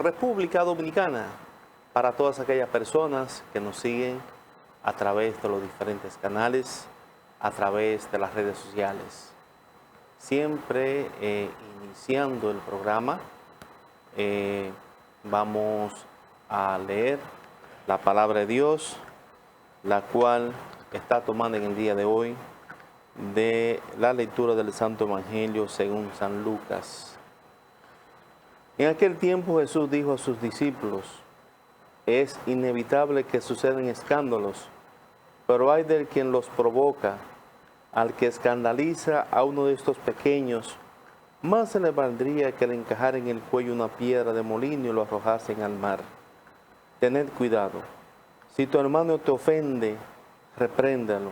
República Dominicana, para todas aquellas personas que nos siguen a través de los diferentes canales, a través de las redes sociales. Siempre iniciando el programa, vamos a leer la palabra de Dios, la cual está tomada en el día de hoy de la lectura del Santo Evangelio según San Lucas. En aquel tiempo Jesús dijo a sus discípulos: es inevitable que sucedan escándalos, pero hay del quien los provoca. Al que escandaliza a uno de estos pequeños, más se le valdría que le encajara en el cuello una piedra de molino y lo arrojasen al mar. Tened cuidado. Si tu hermano te ofende, repréndalo.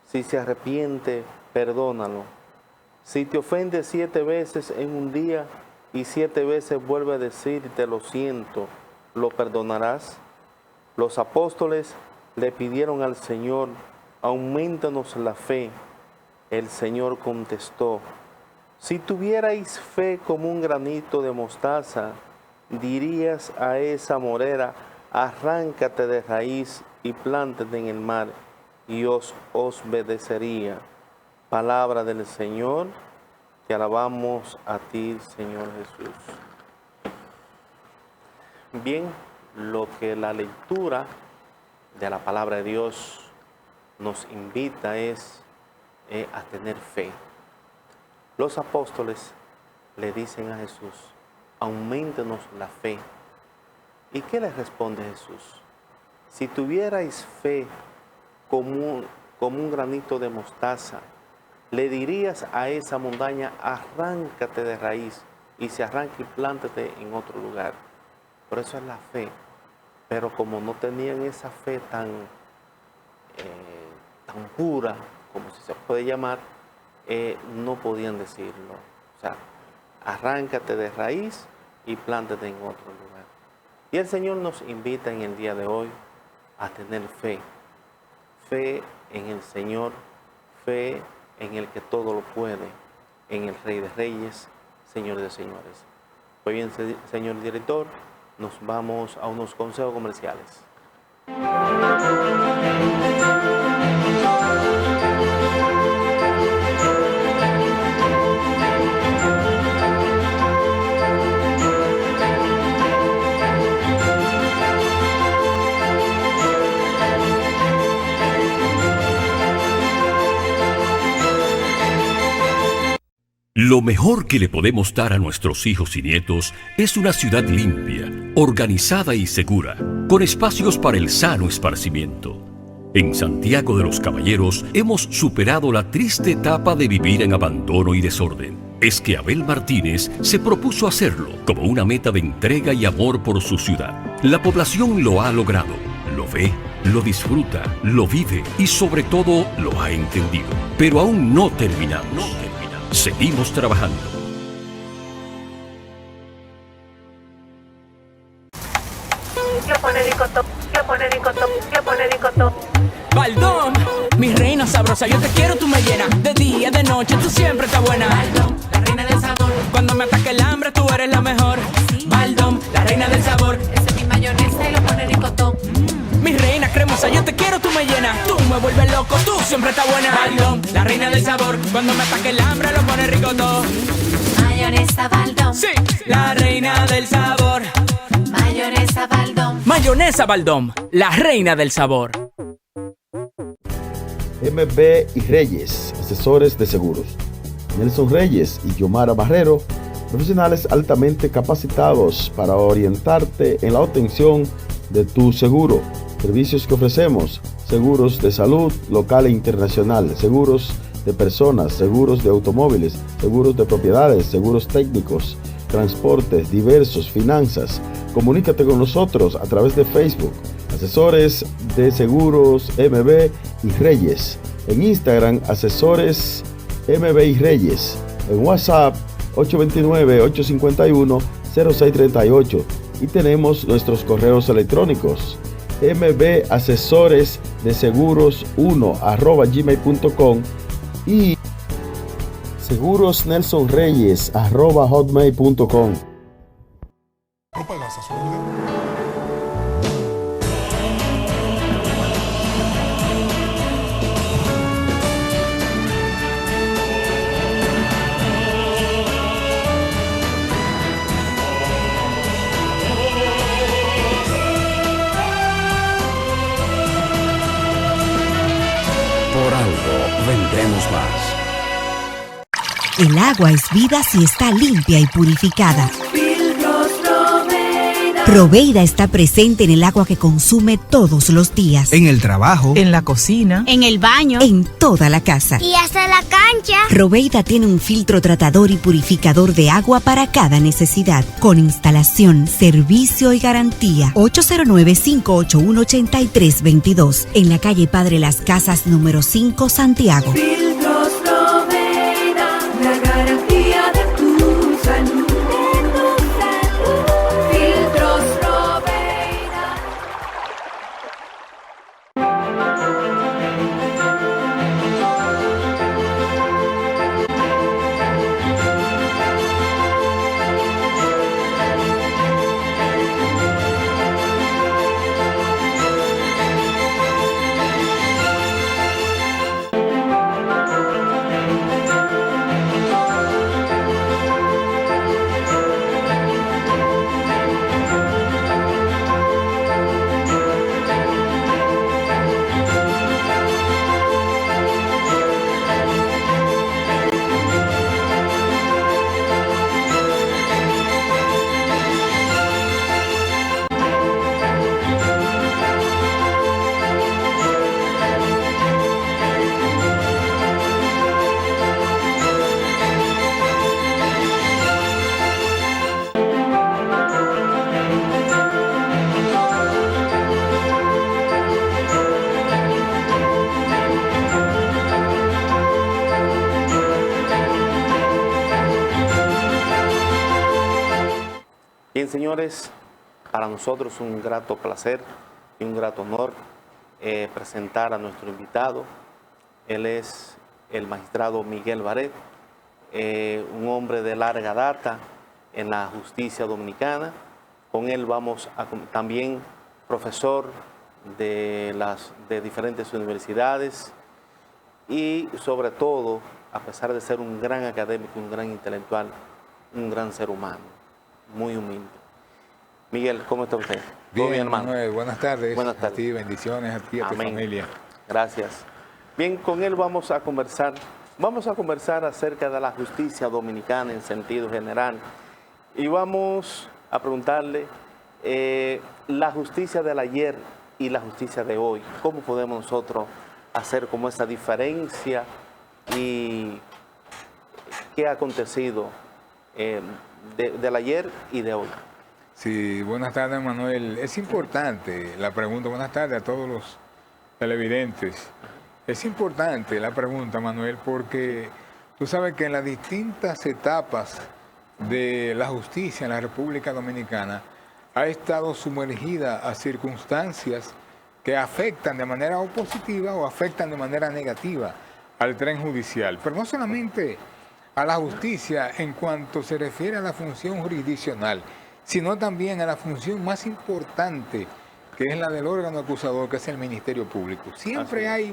Si se arrepiente, perdónalo. Si te ofende 7 veces en un día y 7 veces vuelve a decirte lo siento, ¿lo perdonarás? Los apóstoles le pidieron al Señor: aumentanos la fe. El Señor contestó: si tuvierais fe como un granito de mostaza, dirías a esa morera: arráncate de raíz y plántate en el mar, y os obedecería. Palabra del Señor, te alabamos a ti, Señor Jesús. Bien, lo que la lectura de la palabra de Dios nos invita es a tener fe. Los apóstoles le dicen a Jesús: auméntenos la fe. ¿Y qué les responde Jesús? Si tuvierais fe como un granito de mostaza, le dirías a esa montaña: arráncate de raíz, y se arranca y plántate en otro lugar. Por eso es la fe. Pero como no tenían esa fe tan pura, como si se puede llamar, no podían decirlo. O sea, arráncate de raíz y plántate en otro lugar. Y el Señor nos invita en el día de hoy a tener fe. Fe en el Señor, fe en el que todo lo puede, en el Rey de Reyes, Señor de Señores. Pues bien, señor director, nos vamos a unos consejos comerciales. Lo mejor que le podemos dar a nuestros hijos y nietos es una ciudad limpia, organizada y segura, con espacios para el sano esparcimiento. En Santiago de los Caballeros hemos superado la triste etapa de vivir en abandono y desorden. Es que Abel Martínez se propuso hacerlo como una meta de entrega y amor por su ciudad. La población lo ha logrado, lo ve, lo disfruta, lo vive y sobre todo lo ha entendido. Pero aún no terminamos. Seguimos trabajando. Baldón, mi reina sabrosa, yo te quiero, tú me llenas. De día, de noche, tú siempre estás buena. Baldón, la reina del sabor. Cuando me ataque el hambre, tú eres la mejor. Baldón, la reina del sabor. Ese es mi mayonesa y lo pone ricotón. Mi reina cremosa, yo te quiero, tú me llenas. Tú me vuelves loco, tú siempre estás buena. Baldón, la reina del sabor. Cuando me ataque el hambre, lo pone ricotón. Mayonesa Baldón. Sí, la reina del sabor. Mayonesa Baldón. Mayonesa Baldón, la reina del sabor. MB y Reyes, asesores de seguros. Nelson Reyes y Yomara Barrero, profesionales altamente capacitados para orientarte en la obtención de tu seguro. Servicios que ofrecemos: seguros de salud local e internacional, seguros de personas, seguros de automóviles, seguros de propiedades, seguros técnicos, transportes diversos, finanzas. Comunícate con nosotros a través de Facebook, Asesores de Seguros MB y Reyes. En Instagram, Asesores MB y Reyes. En WhatsApp, 829-851-0638. Y tenemos nuestros correos electrónicos: mbasesoresdeseguros1@gmail.com y segurosnelsonreyes@hotmail.com. Ropa Gaza, vendremos más. El agua es vida si está limpia y purificada. Proveida está presente en el agua que consume todos los días. En el trabajo, en la cocina, en el baño, en toda la casa. Y hasta la cancha. Proveida tiene un filtro tratador y purificador de agua para cada necesidad, con instalación, servicio y garantía. 809-581-8322, en la calle Padre Las Casas, número 5, Santiago. Filtros Proveida, la garantía de tu salud. Filtros Proveida. Bien, señores, para nosotros es un grato placer y un grato honor presentar a nuestro invitado. Él es el magistrado Miguel Barret, un hombre de larga data en la justicia dominicana. Con él vamos a también profesor de diferentes universidades y sobre todo, a pesar de ser un gran académico, un gran intelectual, un gran ser humano. Muy humilde. Miguel, ¿cómo está usted? Bien, hermano. Manuel, buenas tardes. Buenas tardes. A ti, bendiciones a ti y a tu familia. Gracias. Bien, con él vamos a conversar acerca de la justicia dominicana en sentido general. Y vamos a preguntarle la justicia del ayer y la justicia de hoy. ¿Cómo podemos nosotros hacer como esa diferencia y qué ha acontecido del ayer y de hoy? Sí, buenas tardes, Manuel. Es importante la pregunta. Buenas tardes a todos los televidentes. Es importante la pregunta, Manuel, porque tú sabes que en las distintas etapas de la justicia en la República Dominicana ha estado sumergida a circunstancias que afectan de manera o positiva o afectan de manera negativa al tren judicial. Pero no solamente a la justicia en cuanto se refiere a la función jurisdiccional, sino también a la función más importante, que es la del órgano acusador, que es el Ministerio Público. Siempre hay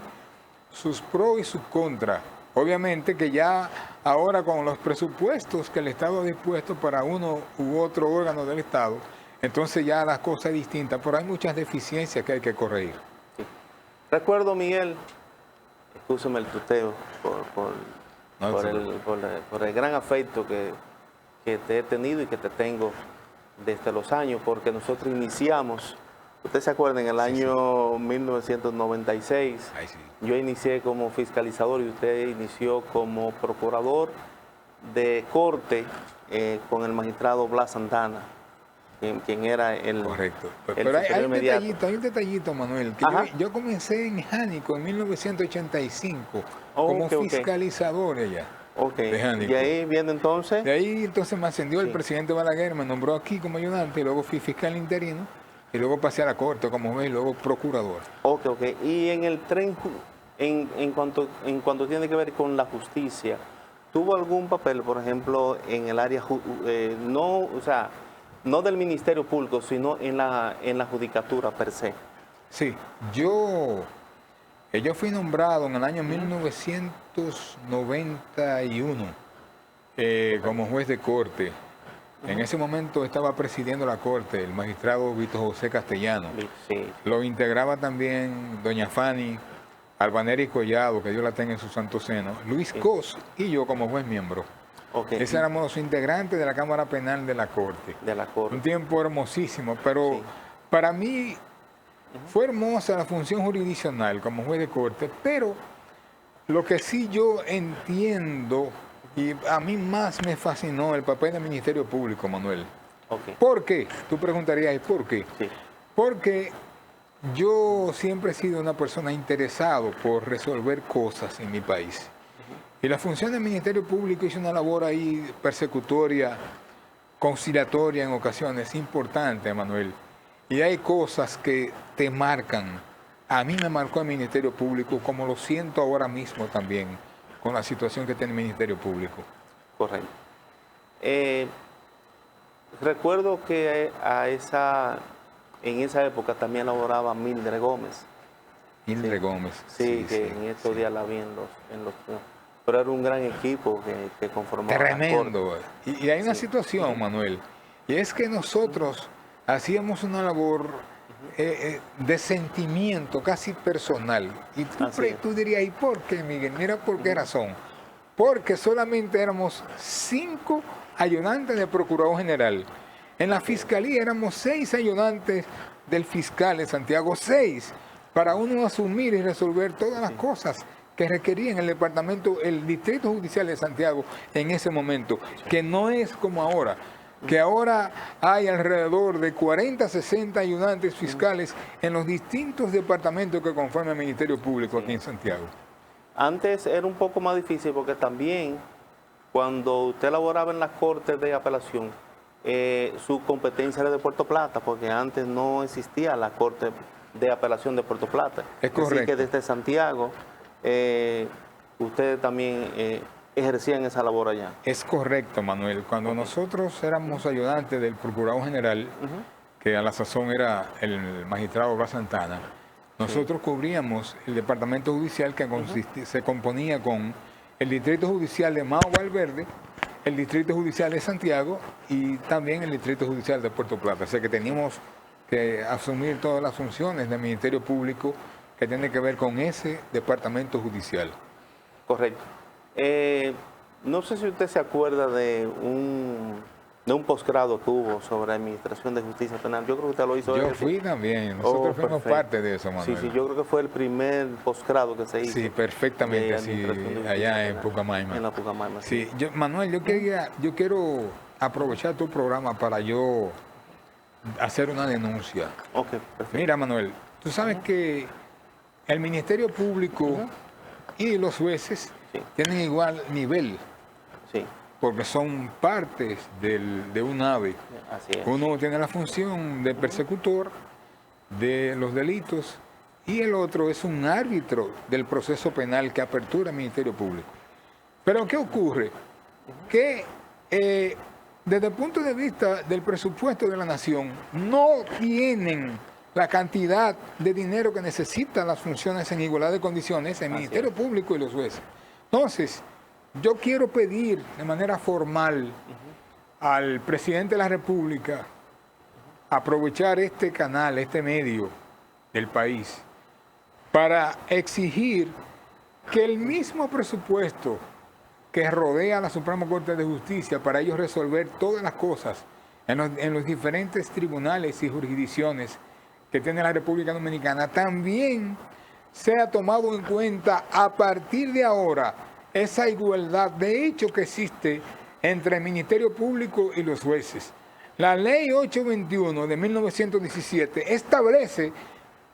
sus pros y sus contras. Obviamente que ya ahora con los presupuestos que el Estado ha dispuesto para uno u otro órgano del Estado, entonces ya las cosas son distintas, pero hay muchas deficiencias que hay que corregir. Sí. Recuerdo, Miguel, excúsame el tuteo por el gran afecto que te he tenido y que te tengo desde los años, porque nosotros iniciamos, ustedes se acuerdan, en el año 1996, yo inicié como fiscalizador y usted inició como procurador de corte con el magistrado Blas Santana, quien era el... Correcto. El pero hay un detallito, Manuel, que yo comencé en Jánico en 1985 como fiscalizador ella. Y ahí viene entonces... De ahí entonces me ascendió el presidente Balaguer, me nombró aquí como ayudante, y luego fui fiscal interino, y luego pasé a la corte como juez, y luego procurador. Y en el tren, en cuanto tiene que ver con la justicia, ¿tuvo algún papel, por ejemplo, en el área, no del Ministerio Público, sino en la judicatura per se? Sí, yo fui nombrado en el año 1991 como juez de corte. En ese momento estaba presidiendo la corte el magistrado Víctor José Castellano. Sí. Lo integraba también doña Fanny Albaneri Collado, que Dios la tenga en su santo seno, Luis Cos y yo como juez miembro. Okay. Esos éramos los integrantes de la Cámara Penal de la Corte. De la Corte. Un tiempo hermosísimo, pero Sí. para mí fue hermosa la función jurisdiccional como juez de corte, pero lo que sí yo entiendo, y a mí más me fascinó el papel del Ministerio Público, Manuel. Okay. ¿Por qué? Tú preguntarías, ¿y por qué? Sí. Porque yo siempre he sido una persona interesado por resolver cosas en mi país. Y la función del Ministerio Público hizo una labor ahí persecutoria, conciliatoria en ocasiones, importante, Manuel. Y hay cosas que te marcan. A mí me marcó el Ministerio Público, como lo siento ahora mismo también, con la situación que tiene el Ministerio Público. Correcto. Recuerdo que en esa época también laboraba Mildred Gómez. Mildred Gómez. Sí, que en estos días la vi en los pero era un gran equipo que conformaba la Tremendo. Corte. Y hay una situación, Manuel, y es que nosotros hacíamos una labor de sentimiento casi personal. Y Así es. tú dirías, ¿y por qué, Miguel? Mira por qué razón. Porque solamente éramos 5 ayudantes del Procurador General. En la Fiscalía éramos 6 ayudantes del fiscal de Santiago, 6, para uno asumir y resolver todas las cosas que requerían el Distrito Judicial de Santiago en ese momento, que no es como ahora, que ahora hay alrededor de 40, 60 ayudantes fiscales en los distintos departamentos que conforman el Ministerio Público aquí en Santiago. Antes era un poco más difícil porque también cuando usted laboraba en las Cortes de Apelación, su competencia era de Puerto Plata, porque antes no existía la Corte de Apelación de Puerto Plata. Es correcto. Así que desde Santiago, ustedes también ejercían esa labor allá. Es correcto, Manuel. Cuando nosotros éramos ayudantes del Procurador General, que a la sazón era el magistrado Blas Santana, nosotros cubríamos el departamento judicial que se componía con el Distrito Judicial de Mao Valverde, el Distrito Judicial de Santiago y también el Distrito Judicial de Puerto Plata. O sea que teníamos que asumir todas las funciones del Ministerio Público que tienen que ver con ese departamento judicial. Correcto. No sé si usted se acuerda de un posgrado que hubo sobre Administración de Justicia Penal. Yo creo que usted lo hizo. Yo fui también. Nosotros fuimos perfecto. parte de eso, Manuel. Sí, yo creo que fue el primer posgrado que se hizo. Sí, perfectamente, de sí, Administración de Justicia allá en Penal. Pucamaima. En la Pucamaima, Sí, Manuel, yo quiero aprovechar tu programa para yo hacer una denuncia. Ok, perfecto. Mira, Manuel, tú sabes que el Ministerio Público y los jueces tienen igual nivel, Sí, porque son partes de un ave. así es. Uno tiene la función de persecutor de los delitos y el otro es un árbitro del proceso penal que apertura el Ministerio Público. Pero ¿qué ocurre? Que desde el punto de vista del presupuesto de la nación, no tienen la cantidad de dinero que necesitan las funciones en igualdad de condiciones el Ministerio Público y los jueces. Entonces, yo quiero pedir de manera formal al presidente de la República aprovechar este canal, este medio del país, para exigir que el mismo presupuesto que rodea a la Suprema Corte de Justicia para ellos resolver todas las cosas en los diferentes tribunales y jurisdicciones que tiene la República Dominicana, también sea tomado en cuenta a partir de ahora esa igualdad de hecho que existe entre el Ministerio Público y los jueces. La Ley 821 de 1917 establece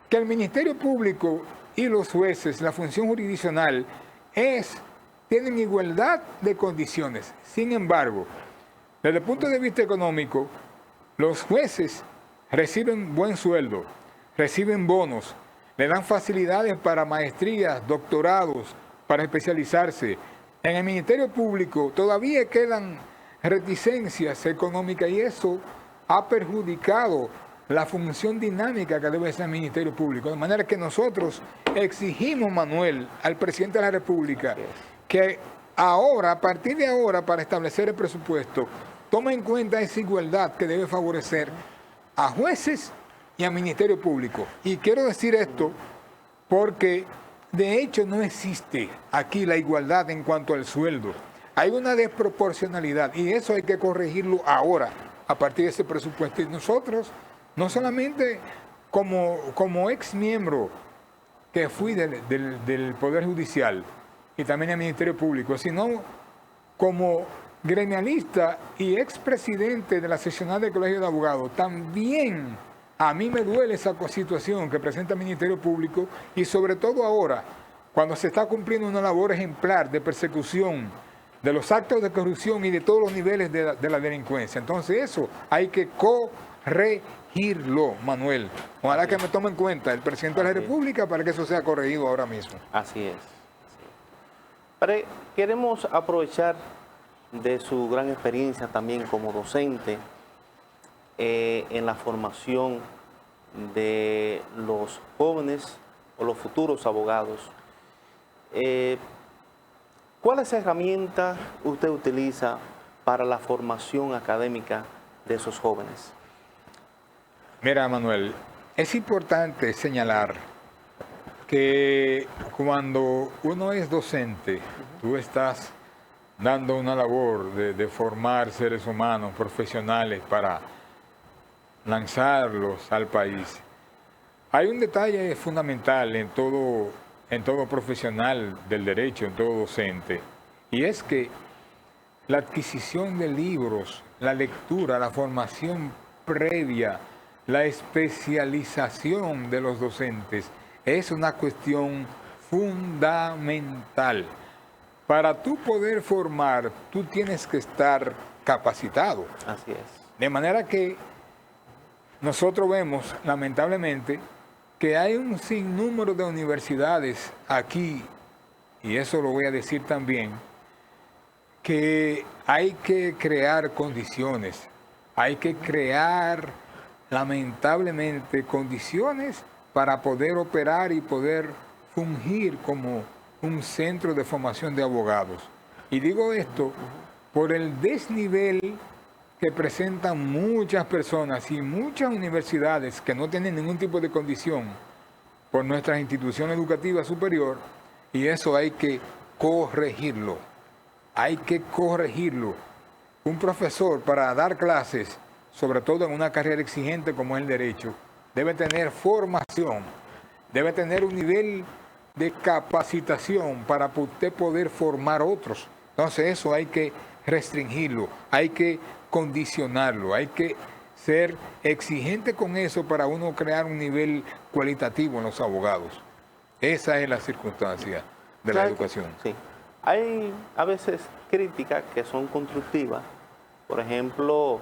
que el Ministerio Público y los jueces, la función jurisdiccional, tienen igualdad de condiciones. Sin embargo, desde el punto de vista económico, los jueces reciben buen sueldo, reciben bonos, le dan facilidades para maestrías, doctorados, para especializarse. En el Ministerio Público todavía quedan reticencias económicas y eso ha perjudicado la función dinámica que debe ser el Ministerio Público. De manera que nosotros exigimos, Manuel, al presidente de la República que ahora, a partir de ahora, para establecer el presupuesto, tome en cuenta esa igualdad que debe favorecer a jueces y al Ministerio Público. Y quiero decir esto porque De hecho, no existe aquí la igualdad en cuanto al sueldo. Hay una desproporcionalidad y eso hay que corregirlo ahora, a partir de ese presupuesto. Y nosotros, no solamente como ex miembro que fui del Poder Judicial y también del Ministerio Público, sino como gremialista y expresidente de la seccional del Colegio de Abogados, también a mí me duele esa situación que presenta el Ministerio Público y sobre todo ahora, cuando se está cumpliendo una labor ejemplar de persecución de los actos de corrupción y de todos los niveles de la delincuencia. Entonces eso hay que corregirlo, Manuel. Ojalá que me tome en cuenta el presidente de la República para que eso sea corregido ahora mismo. Así es. Queremos aprovechar de su gran experiencia también como docente en la formación de los jóvenes o los futuros abogados. ¿Cuáles herramientas usted utiliza para la formación académica de esos jóvenes? Mira, Manuel, es importante señalar que cuando uno es docente, tú estás dando una labor de formar seres humanos, profesionales, para lanzarlos al país. Hay un detalle fundamental en todo profesional del derecho, en todo docente, y es que la adquisición de libros, la lectura, la formación previa, la especialización de los docentes es una cuestión fundamental. Para tú poder formar, tú tienes que estar capacitado. Así es. De manera que nosotros vemos, lamentablemente, que hay un sinnúmero de universidades aquí, y eso lo voy a decir también, que hay que crear condiciones, hay que crear, lamentablemente, condiciones para poder operar y poder fungir como un centro de formación de abogados. Y digo esto por el desnivel que presentan muchas personas y muchas universidades que no tienen ningún tipo de condición por nuestra institución educativa superior, y eso hay que corregirlo. Hay que corregirlo. Un profesor, para dar clases, sobre todo en una carrera exigente como es el derecho, debe tener formación, debe tener un nivel de capacitación para usted poder formar otros. Entonces eso hay que restringirlo, hay que condicionarlo, hay que ser exigente con eso para uno crear un nivel cualitativo en los abogados. Esa es la circunstancia de la educación. Sí. Hay a veces críticas que son constructivas, por ejemplo,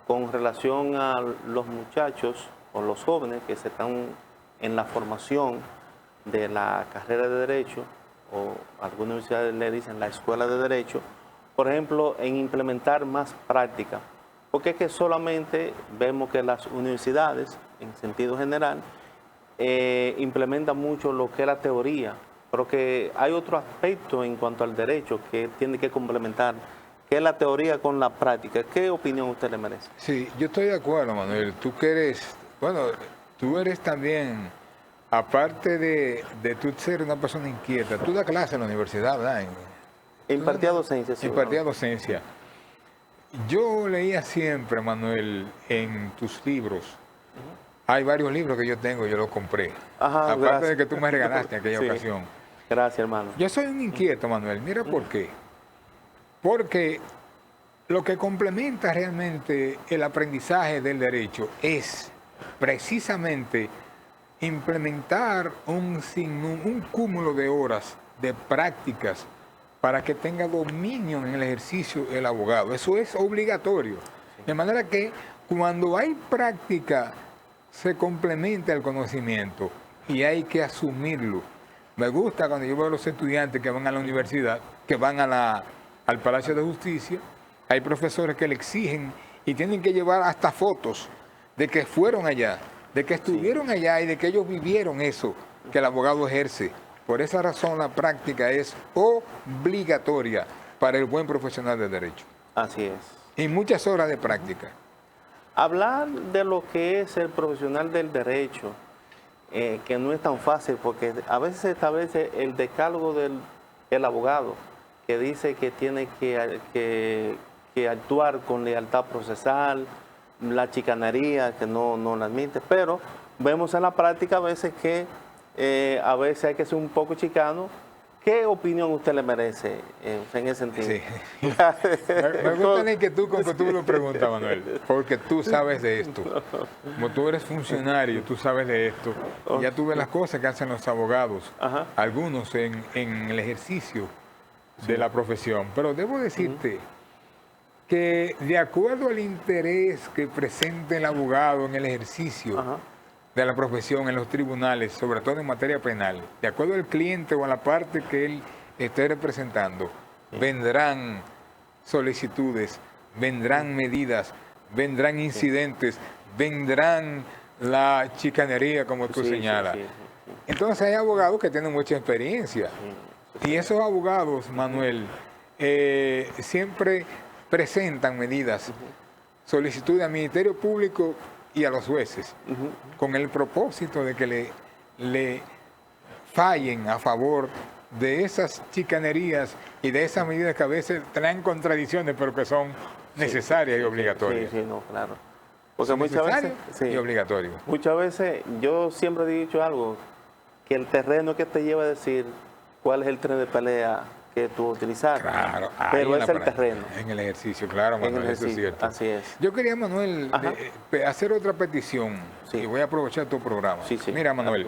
con relación a los muchachos o los jóvenes que se están en la formación de la carrera de Derecho, o algunas universidades le dicen la Escuela de Derecho, por ejemplo, en implementar más práctica. Porque es que solamente vemos que las universidades, en sentido general, implementan mucho lo que es la teoría, pero que hay otro aspecto en cuanto al derecho que tiene que complementar, que es la teoría con la práctica. ¿Qué opinión usted le merece? Sí, yo estoy de acuerdo, Manuel. Tú que eres, bueno, tú eres también, aparte de tú ser una persona inquieta, tú das clase en la universidad, ¿verdad? Impartía docencia. Sí, impartía docencia. Yo leía siempre, Manuel, en tus libros. Hay varios libros que yo tengo, yo los compré. Ajá, aparte gracias. de que tú me regalaste en aquella Sí. ocasión. Gracias, hermano. Yo soy un inquieto, Manuel. Mira por qué. Porque lo que complementa realmente el aprendizaje del derecho es precisamente implementar un cúmulo de horas de prácticas para que tenga dominio en el ejercicio del abogado. Eso es obligatorio. De manera que cuando hay práctica se complementa el conocimiento y hay que asumirlo. Me gusta cuando yo veo a los estudiantes que van a la universidad, que van al Palacio de Justicia, hay profesores que le exigen y tienen que llevar hasta fotos de que fueron allá, de que estuvieron allá y de que ellos vivieron eso que el abogado ejerce. Por esa razón la práctica es obligatoria para el buen profesional de derecho. Así es. Y muchas horas de práctica. Hablar de lo que es el profesional del derecho que no es tan fácil, porque a veces se establece el decálogo del abogado, que dice que tiene que actuar con lealtad procesal, la chicanería, que no la admite, pero vemos en la práctica a veces que a veces hay que ser un poco chicano. ¿Qué opinión usted le merece en ese sentido? Sí. Me gusta la inquietud con que tú me lo preguntas, Manuel, porque tú sabes de esto. Como tú eres funcionario, tú sabes de esto. Y ya tú ves las cosas que hacen los abogados, Ajá. algunos en el ejercicio de la profesión. Pero debo decirte que de acuerdo al interés que presente el abogado en el ejercicio Ajá. de la profesión en los tribunales, sobre todo en materia penal, de acuerdo al cliente o a la parte que él esté representando, vendrán solicitudes, vendrán medidas, vendrán incidentes, vendrán la chicanería, como tú Sí, señalas. sí. Entonces hay abogados que tienen mucha experiencia. Y esos abogados, Manuel, siempre presentan medidas, solicitudes al Ministerio Público y a los jueces, con el propósito de que le fallen a favor de esas chicanerías y de esas medidas que a veces traen contradicciones, pero que son necesarias y obligatorias. Sí, no, claro. Porque Son muchas veces, necesarias y obligatorias. muchas veces yo siempre he dicho algo, que el terreno que te lleva a decir cuál es el tren de pelea que tú utilizar, Claro, ahí pero en es la el práctica, terreno. en el ejercicio, claro, En el Manuel, eso es ejercicio, cierto. así es. Yo quería, Manuel, Ajá. hacer otra petición, Sí. y voy a aprovechar tu programa. Sí, sí. Mira, Manuel,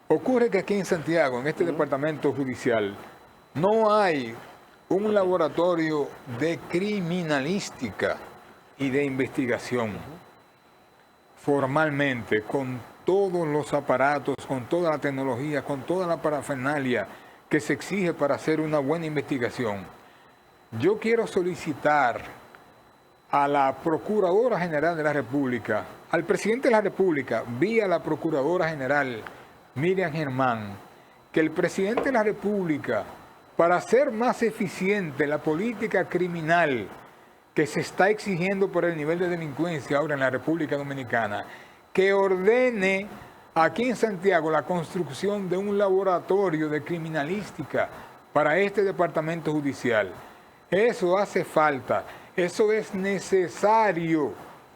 ocurre que aquí en Santiago, en este departamento judicial, no hay un laboratorio de criminalística y de investigación formalmente, con todos los aparatos, con toda la tecnología, con toda la parafernalia que se exige para hacer una buena investigación. Yo quiero solicitar a la Procuradora General de la República, al Presidente de la República, vía la Procuradora General Miriam Germán, que el Presidente de la República, para hacer más eficiente la política criminal que se está exigiendo por el nivel de delincuencia ahora en la República Dominicana, que ordene aquí en Santiago la construcción de un laboratorio de criminalística para este departamento judicial. Eso hace falta, eso es necesario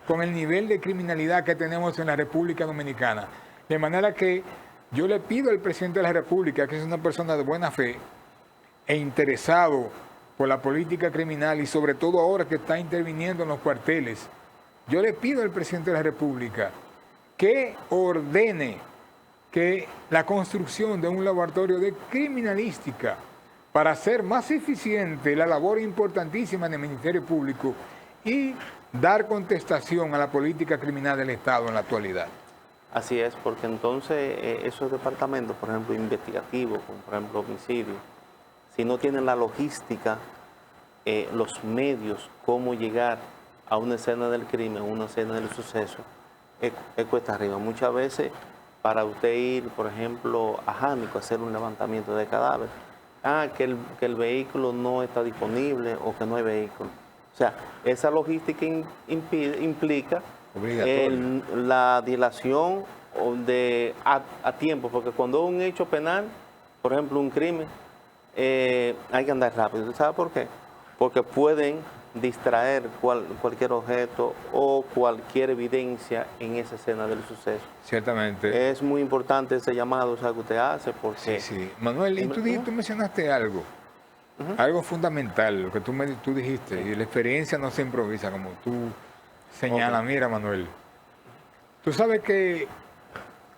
con el nivel de criminalidad que tenemos en la República Dominicana. De manera que yo le pido al presidente de la República, que es una persona de buena fe e interesado por la política criminal y sobre todo ahora que está interviniendo en los cuarteles, yo le pido al presidente de la República que ordene que la construcción de un laboratorio de criminalística para hacer más eficiente la labor importantísima del Ministerio Público y dar contestación a la política criminal del Estado en la actualidad. Así es, porque entonces esos departamentos, por ejemplo, investigativos, como por ejemplo homicidio, si no tienen la logística, los medios, cómo llegar a una escena del crimen, una escena del suceso, es cuesta arriba. Muchas veces, para usted ir, por ejemplo, a Jánico a hacer un levantamiento de cadáver, que el vehículo no está disponible o que no hay vehículo. O sea, esa logística implica la dilación a tiempo, porque cuando es un hecho penal, por ejemplo, un crimen, hay que andar rápido. ¿Sabe por qué? Porque pueden distraer cualquier objeto o cualquier evidencia en esa escena del suceso. Ciertamente. Es muy importante ese llamado, o sea, que usted hace, porque... Sí. Manuel, y tú mencionaste algo, algo fundamental, lo que tú dijiste, y la experiencia no se improvisa, como tú señalas. Okay. Mira, Manuel, tú sabes que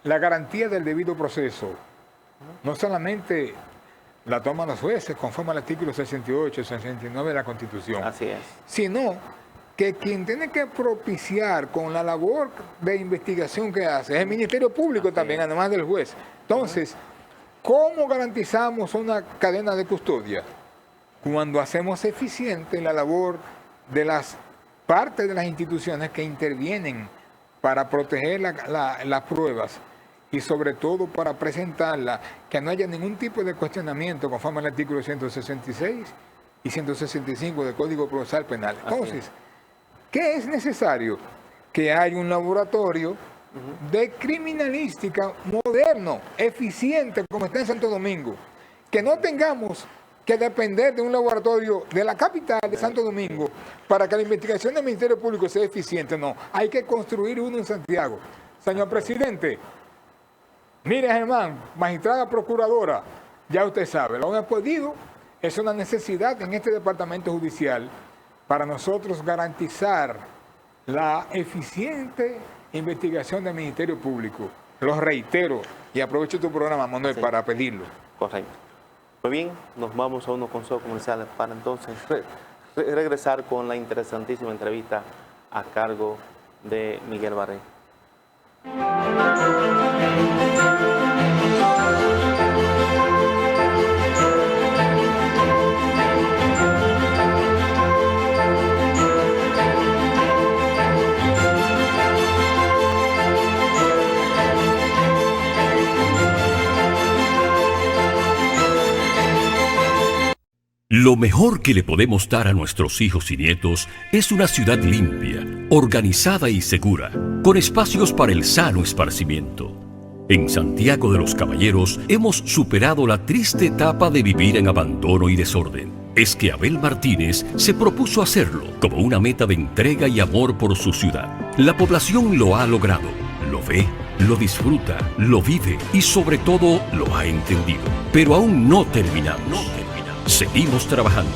la garantía del debido proceso no solamente la toman los jueces conforme al artículo 68 y 69 de la Constitución. Así es. Sino que quien tiene que propiciar con la labor de investigación que hace es el Ministerio Público también, además del juez. Entonces, ¿cómo garantizamos una cadena de custodia? Cuando hacemos eficiente la labor de las partes de las instituciones que intervienen para proteger las pruebas y sobre todo para presentarla, que no haya ningún tipo de cuestionamiento conforme al artículo 166 y 165 del Código Procesal Penal. Entonces, ¿qué es necesario? Que haya un laboratorio de criminalística moderno, eficiente, como está en Santo Domingo. Que no tengamos que depender de un laboratorio de la capital de Santo Domingo para que la investigación del Ministerio Público sea eficiente. No, hay que construir uno en Santiago. Señor presidente, mire, Germán, magistrada procuradora, ya usted sabe, lo que hemos pedido es una necesidad en este departamento judicial para nosotros garantizar la eficiente investigación del Ministerio Público. Lo reitero y aprovecho tu programa, Manuel, para pedirlo. Correcto. Pues bien, nos vamos a unos consejos comerciales para entonces regresar con la interesantísima entrevista a cargo de Miguel Barré. Lo mejor que le podemos dar a nuestros hijos y nietos es una ciudad limpia, organizada y segura, con espacios para el sano esparcimiento. En Santiago de los Caballeros hemos superado la triste etapa de vivir en abandono y desorden. Es que Abel Martínez se propuso hacerlo como una meta de entrega y amor por su ciudad. La población lo ha logrado, lo ve, lo disfruta, lo vive y sobre todo lo ha entendido. Pero aún no terminamos. Seguimos trabajando.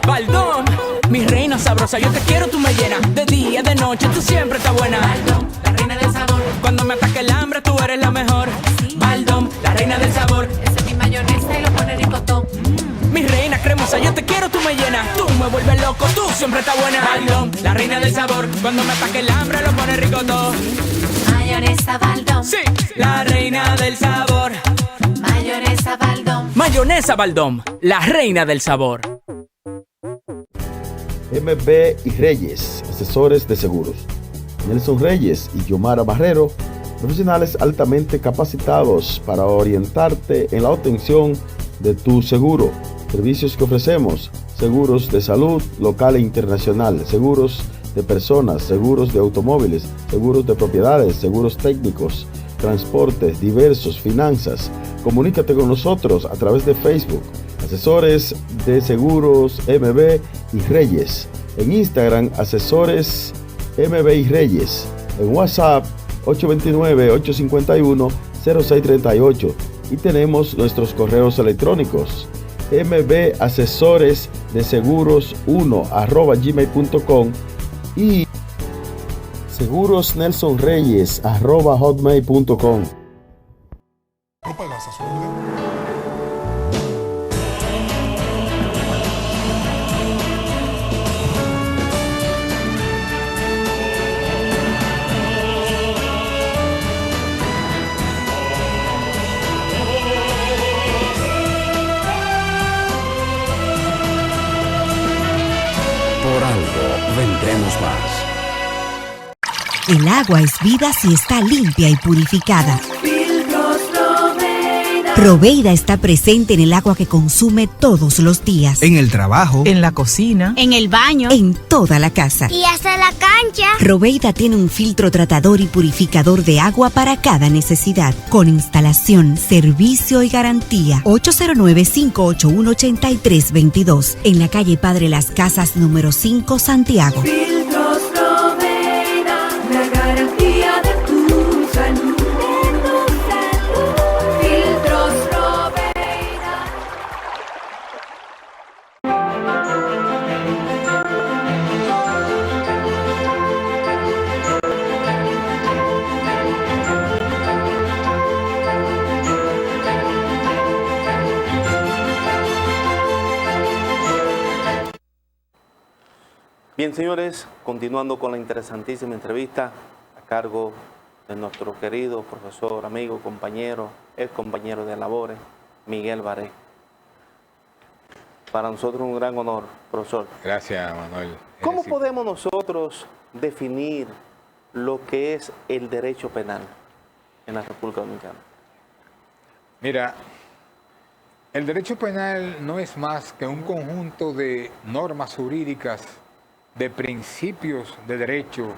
Baldón, mi reina sabrosa, yo te quiero, tú me llenas. De día, de noche, tú siempre estás buena. Baldón, la reina del sabor. Cuando me ataque el hambre, tú eres la mejor. Baldón, la reina del sabor. Ese es mi mayonesa y lo pone ricotón. Mi reina cremosa, yo te quiero, tú me llenas. Tú me vuelves loco, tú siempre estás buena. Baldón, la reina del sabor. Cuando me ataque el hambre, lo pone rico todo. Mayonesa Baldón. Sí, la reina del sabor. Mayonesa Baldón. Mayonesa Baldón, la reina del sabor. MB y Reyes, asesores de seguros. Nelson Reyes y Yomara Barrero, profesionales altamente capacitados para orientarte en la obtención de tu seguro. Servicios que ofrecemos: seguros de salud local e internacional, seguros de personas, seguros de automóviles, seguros de propiedades, seguros técnicos, transportes diversos, finanzas. Comunícate con nosotros a través de Facebook, Asesores de Seguros MB y Reyes. En Instagram, Asesores MB y Reyes. En WhatsApp, 829-851-0638. Y tenemos nuestros correos electrónicos: mbasesoresdeseguros1@gmail.com y segurosnelsonreyes@hotmail.com. Por algo vendremos más. El agua es vida si está limpia y purificada. Filtros Loveira. Proveida está presente en el agua que consume todos los días. En el trabajo, en la cocina, en el baño, en toda la casa. y hasta la cancha. Proveida tiene un filtro tratador y purificador de agua para cada necesidad, con instalación, servicio y garantía. 809-581-8322, en la calle Padre Las Casas, número 5, Santiago. Filtros Loveira. La garantía de tu salud. Filtros Loveira. Bien, señores, continuando con la interesantísima entrevista a cargo de nuestro querido profesor, amigo, compañero, ex compañero de labores, Miguel Barré. Para nosotros un gran honor, profesor. Gracias, Manuel. ¿Cómo podemos nosotros definir lo que es el derecho penal en la República Dominicana? Mira, El derecho penal no es más que un conjunto de normas jurídicas, de principios de derecho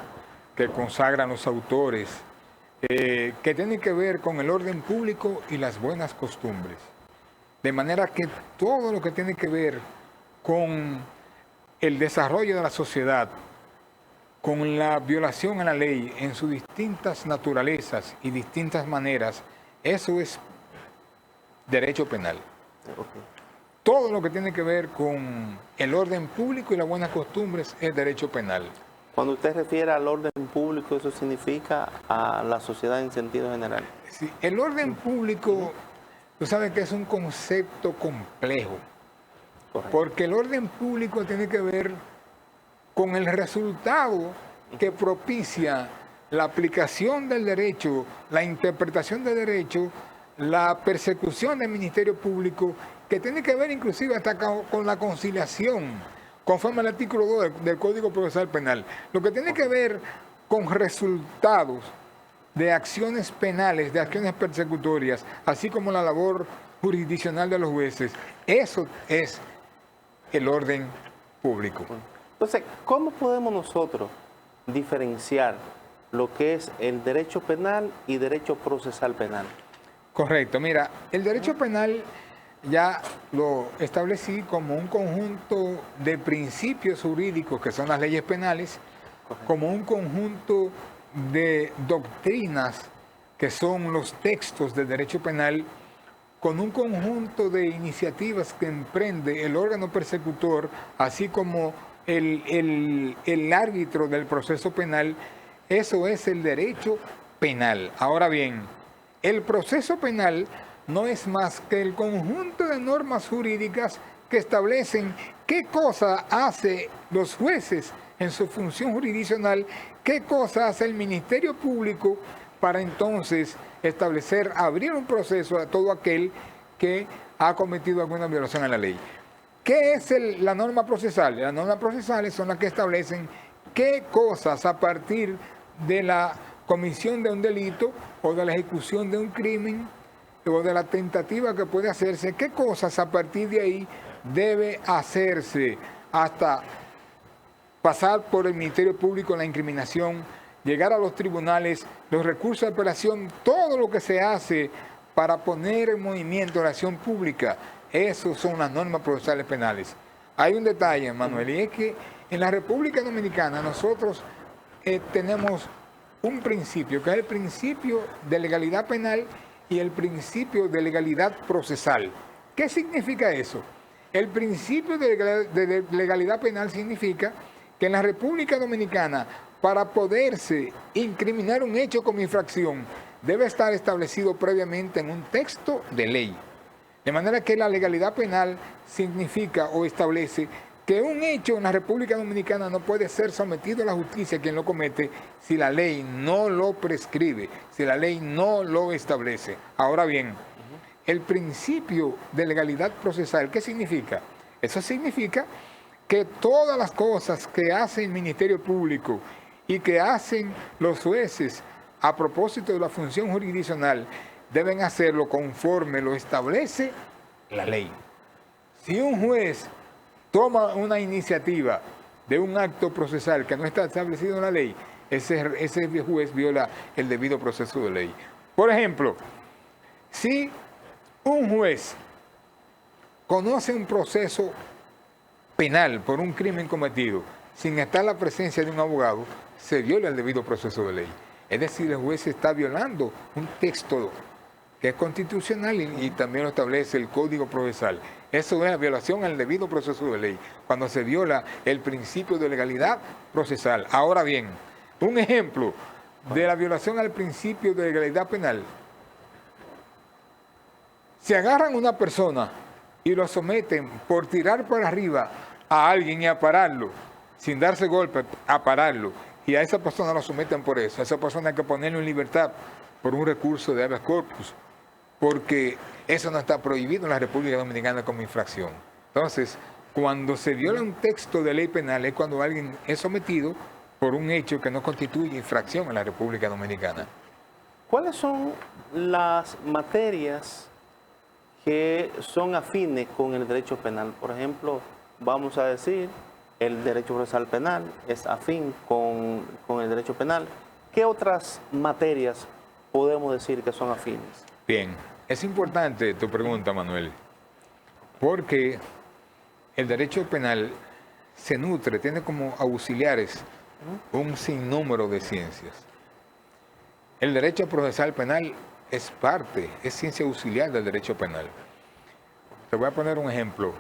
que consagran los autores, que tienen que ver con el orden público y las buenas costumbres. De manera que todo lo que tiene que ver con el desarrollo de la sociedad, con la violación a la ley en sus distintas naturalezas y distintas maneras, eso es derecho penal. Todo lo que tiene que ver con el orden público y las buenas costumbres es derecho penal. Cuando usted refiere al orden público, ¿eso significa a la sociedad en sentido general? Sí, el orden público, tú sabes que es un concepto complejo. Correcto. Porque el orden público tiene que ver con el resultado que propicia la aplicación del derecho, la interpretación del derecho, la persecución del Ministerio Público, que tiene que ver inclusive hasta con la conciliación, conforme al artículo 2 del Código Procesal Penal. Lo que tiene que ver con resultados de acciones penales, de acciones persecutorias, así como la labor jurisdiccional de los jueces, eso es el orden público. Entonces, ¿cómo podemos nosotros diferenciar lo que es el derecho penal y derecho procesal penal? Correcto. Mira, el derecho penal ya lo establecí como un conjunto de principios jurídicos que son las leyes penales, como un conjunto de doctrinas que son los textos del derecho penal, con un conjunto de iniciativas que emprende el órgano persecutor, así como el árbitro del proceso penal. Eso es el derecho penal. Ahora bien, el proceso penal no es más que el conjunto de normas jurídicas que establecen qué cosa hace los jueces en su función jurisdiccional, qué cosa hace el Ministerio Público para entonces establecer, abrir un proceso a todo aquel que ha cometido alguna violación a la ley. ¿Qué es la norma procesal? Las normas procesales son las que establecen qué cosas a partir de la comisión de un delito o de la ejecución de un crimen o de la tentativa que puede hacerse, qué cosas a partir de ahí debe hacerse hasta pasar por el Ministerio Público la incriminación, llegar a los tribunales, los recursos de apelación, todo lo que se hace para poner en movimiento la acción pública. Esas son las normas procesales penales. Hay un detalle, Manuel, y es que en la República Dominicana nosotros tenemos un principio, que es el principio de legalidad penal y el principio de legalidad procesal. ¿Qué significa eso? El principio de legalidad penal significa que en la República Dominicana, para poderse incriminar un hecho como infracción, debe estar establecido previamente en un texto de ley. De manera que la legalidad penal significa o establece que un hecho en la República Dominicana no puede ser sometido a la justicia quien lo comete si la ley no lo prescribe, si la ley no lo establece. Ahora bien, el principio de legalidad procesal, ¿qué significa? Eso significa que todas las cosas que hace el Ministerio Público y que hacen los jueces a propósito de la función jurisdiccional deben hacerlo conforme lo establece la ley. Si un juez toma una iniciativa de un acto procesal que no está establecido en la ley, ese juez viola el debido proceso de ley. Por ejemplo, si un juez conoce un proceso penal por un crimen cometido sin estar en la presencia de un abogado, se viola el debido proceso de ley. Es decir, el juez está violando un texto que es constitucional y también lo establece el Código Procesal. Eso es la violación al debido proceso de ley, cuando se viola el principio de legalidad procesal. Ahora bien, un ejemplo de la violación al principio de legalidad penal. Si agarran a una persona y lo someten por tirar por arriba a alguien y a pararlo, sin darse golpe, a pararlo, y a esa persona lo someten por eso, a esa persona hay que ponerlo en libertad por un recurso de habeas corpus, porque eso no está prohibido en la República Dominicana como infracción. Entonces, cuando se viola un texto de ley penal es cuando alguien es sometido por un hecho que no constituye infracción en la República Dominicana. ¿Cuáles son las materias que son afines con el derecho penal. Por ejemplo, vamos a decir, el derecho procesal penal es afín con el derecho penal. ¿Qué otras materias podemos decir que son afines? Bien, es importante tu pregunta, Manuel, porque el derecho penal se nutre, tiene como auxiliares un sinnúmero de ciencias. El derecho procesal penal es parte, es ciencia auxiliar del derecho penal. Te voy a poner un ejemplo.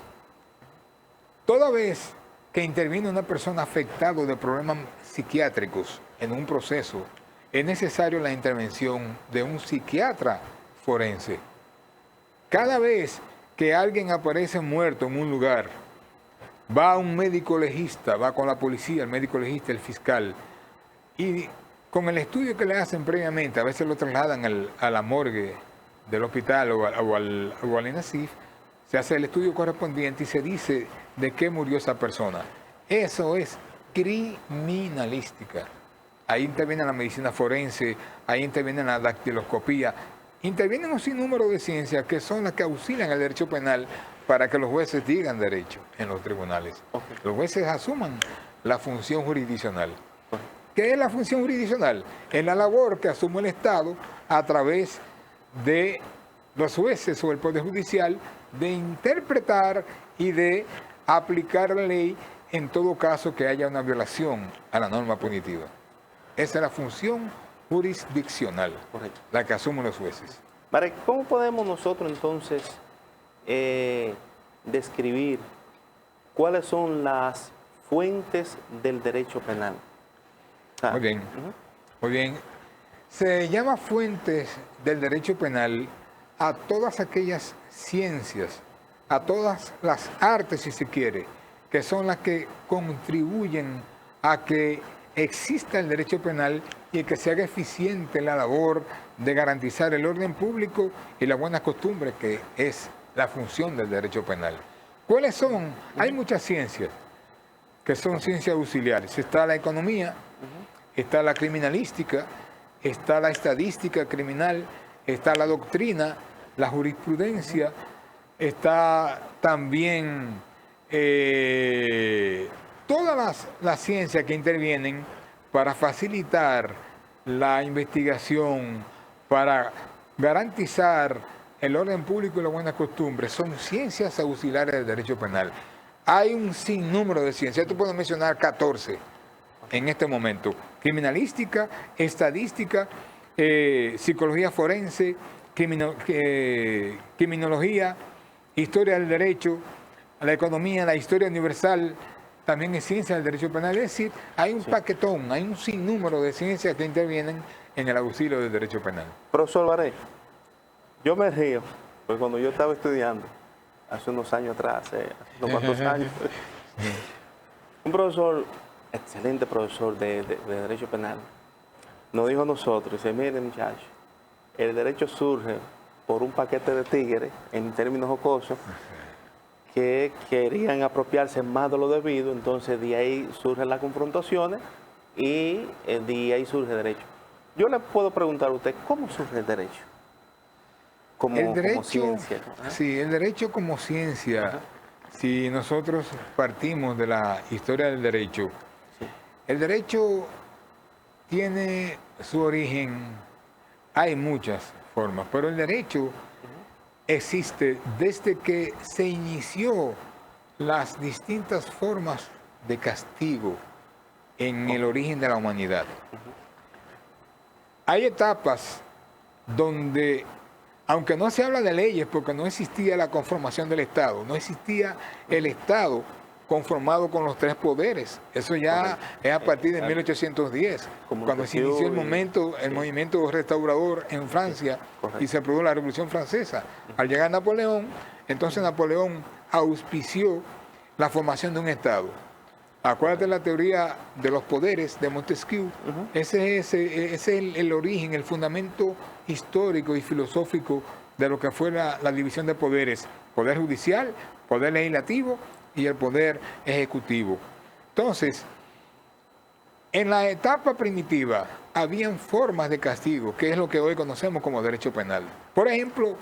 Toda vez que interviene una persona afectada de problemas psiquiátricos en un proceso, es necesario la intervención de un psiquiatra forense. Cada vez que alguien aparece muerto en un lugar, va un médico legista, va con la policía, el médico legista, el fiscal, y con el estudio que le hacen previamente, a veces lo trasladan a la morgue del hospital o al INASIF, se hace el estudio correspondiente y se dice de qué murió esa persona. Eso es criminalística. Ahí interviene la medicina forense, ahí interviene la dactiloscopía, intervienen un sinnúmero de ciencias que son las que auxilian al derecho penal para que los jueces digan derecho en los tribunales. Los jueces asuman la función jurisdiccional. ¿Qué es la función jurisdiccional? Es la labor que asume el Estado a través de los jueces o el Poder Judicial de interpretar y de aplicar la ley en todo caso que haya una violación a la norma punitiva. Esa es la función jurisdiccional, la que asumen los jueces. Marek, ¿cómo podemos nosotros entonces describir cuáles son las fuentes del derecho penal? Muy bien, muy bien. Se llama fuentes del derecho penal a todas aquellas ciencias, a todas las artes, si se quiere, que son las que contribuyen a que exista el derecho penal y que se haga eficiente la labor de garantizar el orden público y las buenas costumbres, que es la función del derecho penal. ¿Cuáles son? Hay muchas ciencias que son ciencias auxiliares. Está la economía, está la criminalística, está la estadística criminal, está la doctrina, la jurisprudencia, está también todas las ciencias que intervienen para facilitar la investigación, para garantizar el orden público y las buenas costumbres, son ciencias auxiliares del derecho penal. Hay un sinnúmero de ciencias, tú puedes mencionar 14 en este momento: criminalística, estadística, psicología forense, criminología, historia del derecho, la economía, la historia universal, también es ciencia del derecho penal. Es decir, hay un paquetón, hay un sinnúmero de ciencias que intervienen en el auxilio del derecho penal. Profesor Baré, yo me río, porque cuando yo estaba estudiando, hace unos años atrás, hace unos cuantos años, un profesor, excelente profesor de derecho penal, nos dijo a nosotros, dice, miren muchachos, el derecho surge por un paquete de tigres, en términos jocosos, que querían apropiarse más de lo debido, entonces de ahí surgen las confrontaciones y de ahí surge el derecho. Yo le puedo preguntar a usted, ¿cómo surge el derecho? Como ciencia. Sí, el derecho como ciencia, si nosotros partimos de la historia del derecho, el derecho tiene su origen, hay muchas formas, pero el derecho existe desde que se inició las distintas formas de castigo en el origen de la humanidad. Hay etapas donde, aunque no se habla de leyes porque no existía la conformación del Estado, no existía el Estado conformado con los tres poderes. Eso ya es a partir de 1810, cuando se inició el movimiento restaurador en Francia y se produjo la Revolución Francesa. Al llegar Napoleón, entonces Napoleón auspició la formación de un Estado. Acuérdate la teoría de los poderes de Montesquieu. Ese es el origen, el fundamento histórico y filosófico de lo que fue la división de poderes: poder judicial, poder legislativo y el poder ejecutivo. Entonces, en la etapa primitiva habían formas de castigo, que es lo que hoy conocemos como derecho penal. Por ejemplo,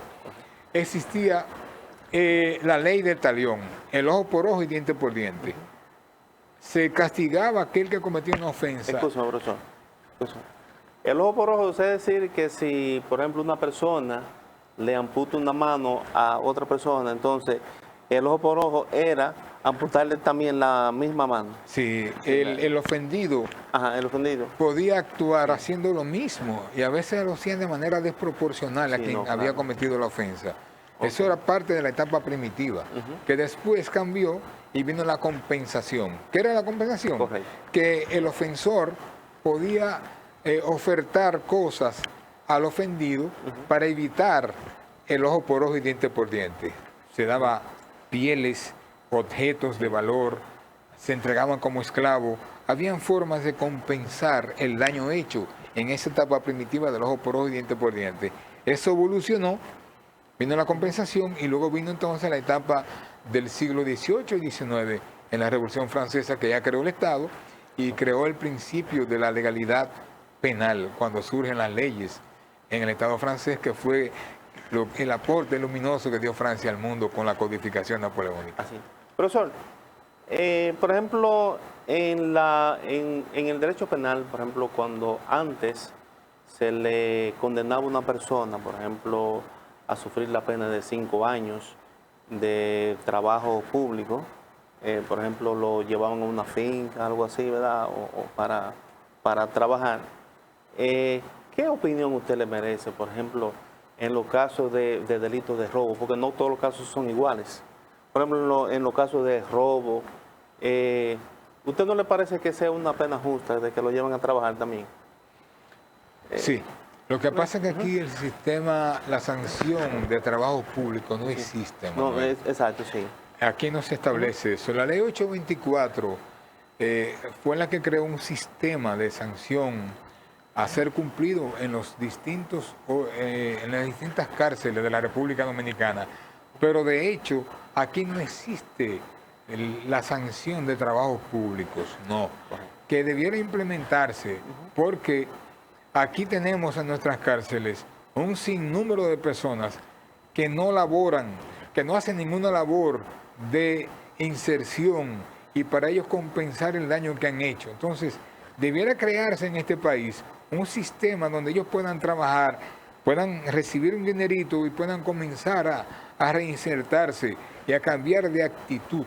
existía la ley del talión, el ojo por ojo y diente por diente. Se castigaba a aquel que cometía una ofensa. Escúchame, profesor. El ojo por ojo, es decir, que si, por ejemplo, una persona le amputa una mano a otra persona, entonces el ojo por ojo era amputarle también la misma mano. Sí, el ofendido, el ofendido podía actuar haciendo lo mismo y a veces lo hacían de manera desproporcional a quien había cometido la ofensa. Eso era parte de la etapa primitiva, que después cambió y vino la compensación. ¿Qué era la compensación? Correcto. Que el ofensor podía ofertar cosas al ofendido para evitar el ojo por ojo y diente por diente. Se daba pieles, objetos de valor, se entregaban como esclavos. Habían formas de compensar el daño hecho en esa etapa primitiva del ojo por ojo y diente por diente. Eso evolucionó, vino la compensación y luego vino entonces la etapa del siglo XVIII y XIX en la Revolución Francesa, que ya creó el Estado y creó el principio de la legalidad penal cuando surgen las leyes en el Estado francés, que fue el aporte luminoso que dio Francia al mundo con la codificación napoleónica. Así. Profesor, por ejemplo, en el derecho penal, por ejemplo, cuando antes se le condenaba a una persona, por ejemplo, a sufrir la pena de 5 años de trabajo público, por ejemplo, lo llevaban a una finca, algo así, ¿verdad? O para trabajar. ¿Qué opinión usted le merece, por ejemplo, en los casos de delitos de robo? Porque no todos los casos son iguales. Por ejemplo, en los casos de robo, ¿usted no le parece que sea una pena justa de que lo lleven a trabajar también? Sí. Lo que pasa es que aquí el sistema, la sanción de trabajo público no existe. No, exacto, sí. Aquí no se establece eso. La ley 824 fue la que creó un sistema de sanción a ser cumplido en los en las distintas cárceles de la República Dominicana. Pero de hecho, aquí no existe la sanción de trabajos públicos, no. Que debiera implementarse, porque aquí tenemos en nuestras cárceles un sinnúmero de personas que no laboran, que no hacen ninguna labor de inserción y para ellos compensar el daño que han hecho. Entonces, debiera crearse en este país un sistema donde ellos puedan trabajar, puedan recibir un dinerito y puedan comenzar a reinsertarse y a cambiar de actitud,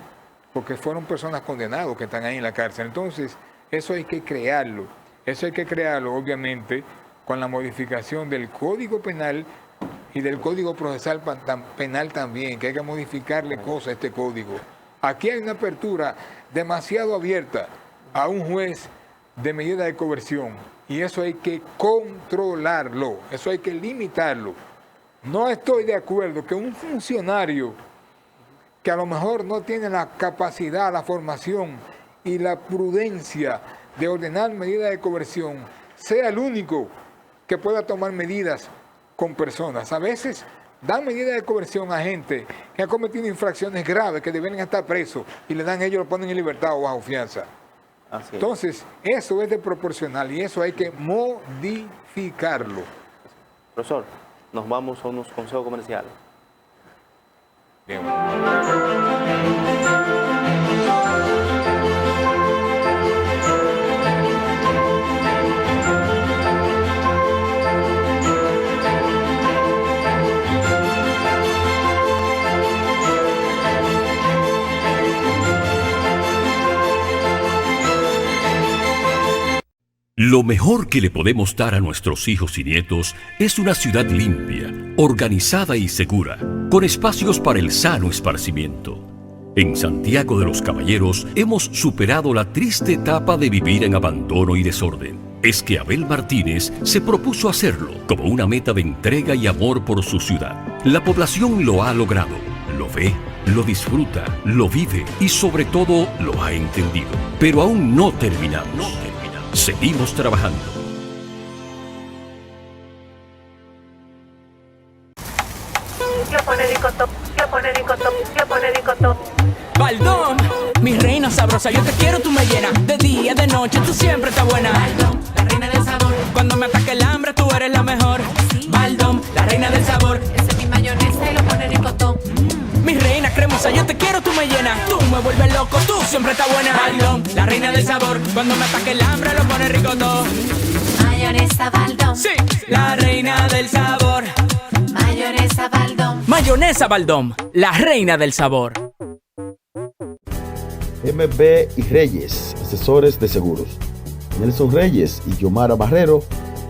porque fueron personas condenadas que están ahí en la cárcel. Entonces, eso hay que crearlo. Eso hay que crearlo, obviamente, con la modificación del Código Penal y del Código Procesal Penal también, que hay que modificarle cosas a este código. Aquí hay una apertura demasiado abierta a un juez de medida de coerción y eso hay que controlarlo, eso hay que limitarlo. No estoy de acuerdo que un funcionario que a lo mejor no tiene la capacidad, la formación y la prudencia de ordenar medidas de coerción sea el único que pueda tomar medidas con personas. A veces dan medidas de coerción a gente que ha cometido infracciones graves que deben estar presos y le dan ellos, lo ponen en libertad o bajo fianza. Así es. Entonces, eso es desproporcional y eso hay que modificarlo. Profesor, nos vamos a unos consejos comerciales. Bien. Lo mejor que le podemos dar a nuestros hijos y nietos es una ciudad limpia, organizada y segura, con espacios para el sano esparcimiento. En Santiago de los Caballeros hemos superado la triste etapa de vivir en abandono y desorden. Es que Abel Martínez se propuso hacerlo como una meta de entrega y amor por su ciudad. La población lo ha logrado, lo ve, lo disfruta, lo vive y sobre todo lo ha entendido. Pero aún no terminamos. Seguimos trabajando. Baldón, mi reina sabrosa, yo te quiero, tú me llenas. De día, de noche, tú siempre estás buena. Baldón, la reina del sabor. Cuando me ataque el hambre, tú eres la mejor. Sí. Baldón, la reina del sabor. Esa es mi mayonesa y lo pone me vuelves loco, tú siempre estás buena. Baldón, la reina del sabor. Cuando me ataque el hambre lo pone rico todo. Mayonesa Baldón. Sí, la reina del sabor. Mayonesa Baldón. Mayonesa Baldón, la reina del sabor. MB y Reyes, asesores de seguros. Nelson Reyes y Yomara Barrero,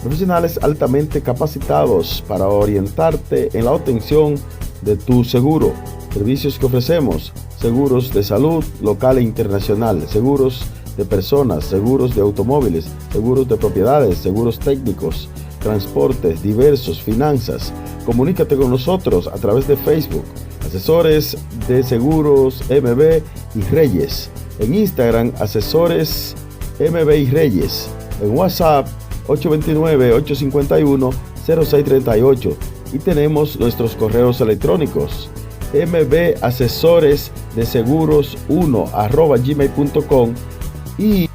profesionales altamente capacitados para orientarte en la obtención de tu seguro. Servicios que ofrecemos: seguros de salud local e internacional, seguros de personas, seguros de automóviles, seguros de propiedades, seguros técnicos, transportes diversos, finanzas. Comunícate con nosotros a través de Facebook, Asesores de Seguros MB y Reyes. En Instagram, Asesores MB y Reyes. En WhatsApp, 829-851-0638. Y tenemos nuestros correos electrónicos: mbasesoresdeseguros1@gmail.com y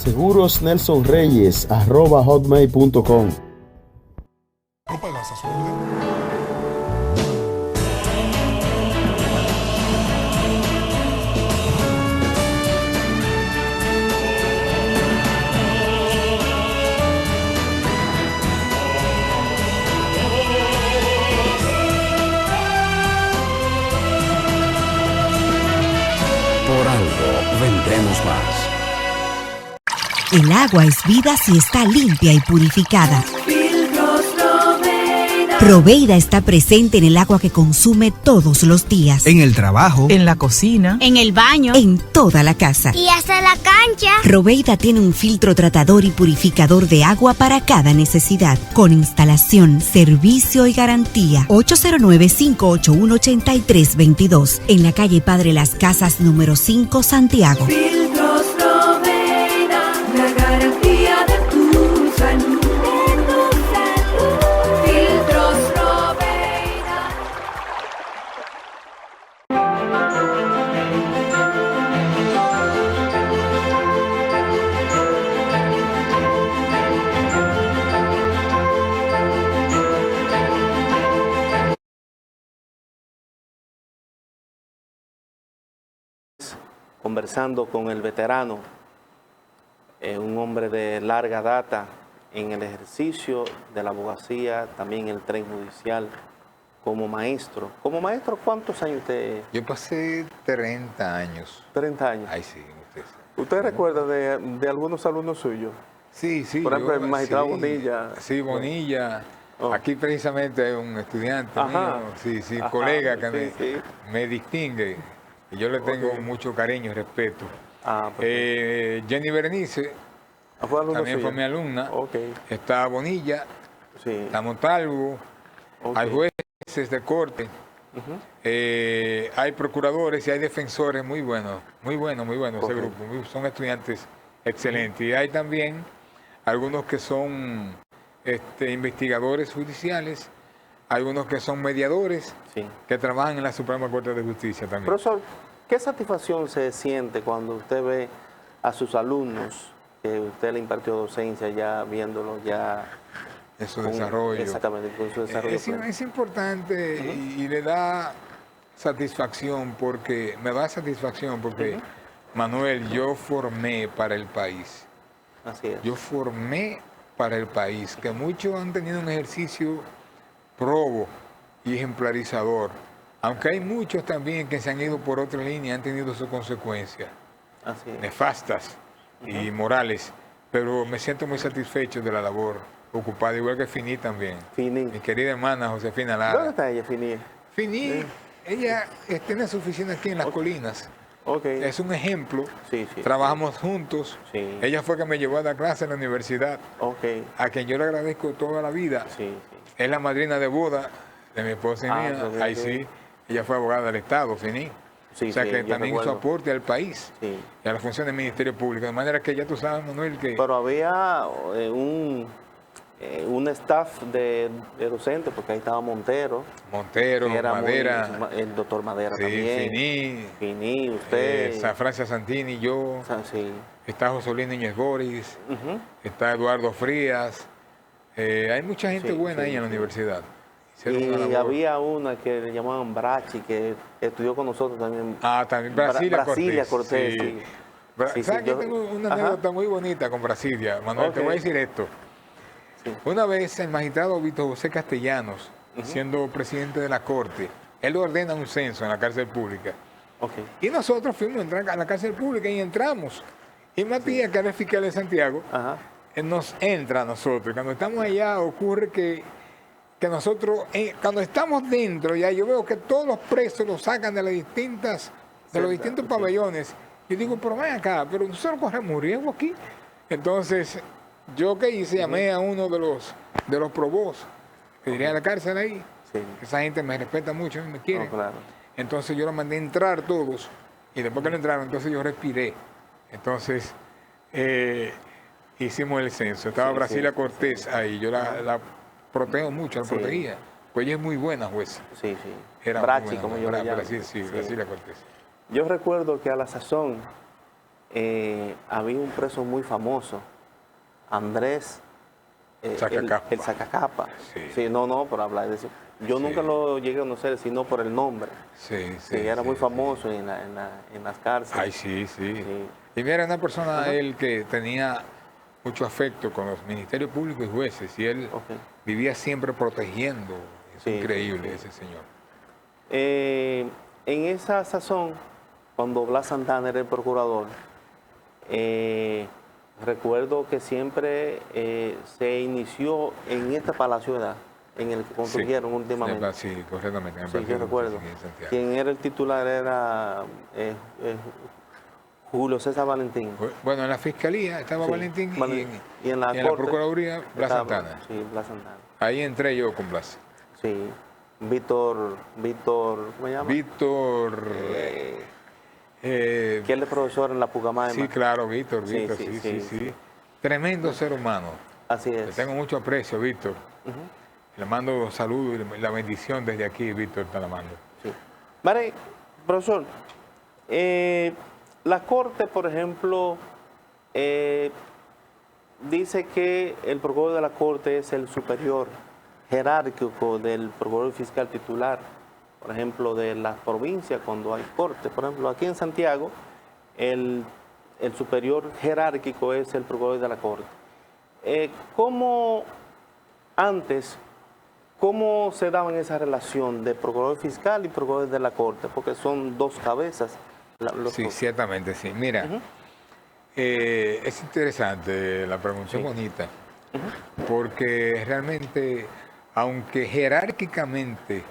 segurosnelsonreyes@hotmail.com. ¿No pagas a su orden? Por algo vendemos más. El agua es vida si está limpia y purificada. Filtros Loveira. Proveida está presente en el agua que consume todos los días. En el trabajo, en la cocina, en el baño, en toda la casa. y hasta la cancha. Proveida tiene un filtro tratador y purificador de agua para cada necesidad, con instalación, servicio y garantía. 809-581-8322, en la calle Padre Las Casas, número 5, Santiago. Filtros Loveira. La garantía de tu salud. Filtros Loveira. Conversando con el veterano, un hombre de larga data en el ejercicio de la abogacía, también el tren judicial, como maestro. Como maestro, ¿cuántos años usted? Yo pasé 30 años. 30 años. Ay, sí, usted sabe. ¿Usted recuerda de algunos alumnos suyos? Sí, sí. Por ejemplo, yo- el magistrado sí, Bonilla. Sí, Bonilla. Oh. Aquí precisamente hay un estudiante Ajá. mío, sí, sí, Ajá, colega que sí, sí. me distingue. Y yo le tengo Ok. mucho cariño y respeto. Pues, Jenny Berenice ¿fue alumno también fue suyo? mi alumna. Ok, Está Bonilla, sí. está Montalvo, Ok. hay jueces de corte, Ujú. hay procuradores y hay defensores muy buenos ese Correcto. grupo. Son estudiantes excelentes. Y hay también algunos que son investigadores judiciales, algunos que son mediadores, Sí. que trabajan en la Suprema Corte de Justicia también. Profesor, ¿qué satisfacción se siente cuando usted ve a sus alumnos, que usted le impartió docencia ya viéndolo ya En su con- desarrollo. Exactamente, con su desarrollo. pleno? Es importante y le da satisfacción porque, Manuel, yo formé para el país. Así es. Yo formé para el país, que muchos han tenido un ejercicio probo y ejemplarizador, aunque hay muchos también que se han ido por otra línea y han tenido sus consecuencias Así es. nefastas y morales, pero me siento muy satisfecho de la labor ocupada, igual que Fini también. Fini. Mi querida hermana Josefina ¿Dónde Lara. está ella, Fini? Fini, ella tiene su oficina aquí en Las Colinas. Ok. Es un ejemplo. Sí, sí. Trabajamos juntos. Sí. Ella fue que me llevó a dar clase en la universidad, Ok. a quien yo le agradezco toda la vida. Sí, sí. Es la madrina de boda de mi esposa y mía. pero Ahí que- sí. Ella fue abogada del Estado, Fini. Sí, o sea sí, que yo también hizo recuerdo. aporte al país Sí. y a la función del Ministerio Público. De manera que ya tú sabes, Manuel, que Pero había un staff de docentes, porque ahí estaba Montero. Montero, que era muy- Madera, el doctor Madera sí, también. Fini, Fini, usted. Francia Santini, yo, Sí. está Josolín Núñez Boris, Ujú. está Eduardo Frías. Hay mucha gente Sí, buena sí, ahí en la sí. universidad. Y había una que le llamaban Brachi, que estudió con nosotros también. Ah, también Brasilia Cortés. Sí. Sí, ¿Sabes que yo... tengo una anécdota muy bonita con Brasilia, Manuel? Te voy a decir esto. Sí. Una vez el magistrado Víctor José Castellanos, siendo presidente de la Corte, él ordena un censo en la cárcel pública. Y nosotros fuimos a entrar a la cárcel pública y entramos. Y Matías, que era el fiscal de Santiago, nos entra a nosotros. Cuando estamos allá ocurre que nosotros, cuando estamos dentro, ya yo veo que todos los presos los sacan de los distintos pabellones. Yo digo, pero ven acá, pero nosotros corremos riesgo aquí. Entonces, yo qué hice, llamé a uno de los probos que diría a la cárcel ahí. Esa gente me respeta mucho y me quiere. Claro. Entonces yo los mandé entrar todos y después que lo entraron, entonces yo respiré. Entonces hicimos el censo. Estaba Brasilia Cortés ahí. Yo la protejo mucho, la protegía. Pues ella es muy buena jueza. Sí. Era Brachi, como yo la llamo. Brasilia Cortés. Yo recuerdo que a la sazón había un preso muy famoso, Andrés Sacacapa. el Sacacapa. Sí, no, por hablar de eso. Yo nunca lo llegué a conocer, sino por el nombre. Era muy famoso en las cárceles. Ay, sí. Y mira, una persona él que tenía mucho afecto con los ministerios públicos y jueces, y él vivía siempre protegiendo. Es increíble ese señor. En esa sazón, cuando Blas Santana era el procurador, recuerdo que siempre se inició en este Palacio de Edad, en el que construyeron últimamente. Sí, correctamente. Yo recuerdo. Quien era el titular era Julio César Valentín. Bueno, en la Fiscalía estaba Valentín y en la Procuraduría Blas Santana. Sí, Blas Santana. Ahí entré yo con Blas. Sí. Víctor, ¿cómo se llama? Víctor... que él es profesor en la Pucamaima. Sí, claro, Víctor, sí. Tremendo ser humano. Así es. Le tengo mucho aprecio, Víctor. Le mando saludos y la bendición desde aquí, Víctor, te la mando. Sí. Vale, profesor, la Corte, por ejemplo, dice que el procurador de la Corte es el superior jerárquico del procurador fiscal titular, por ejemplo, de las provincias cuando hay corte. Por ejemplo, aquí en Santiago, el superior jerárquico es el procurador de la Corte. ¿Cómo se daban esa relación de procurador fiscal y procurador de la Corte? Porque son dos cabezas. Sí, ciertamente, sí. Mira, es interesante la pregunta, es bonita, porque realmente, aunque jerárquicamente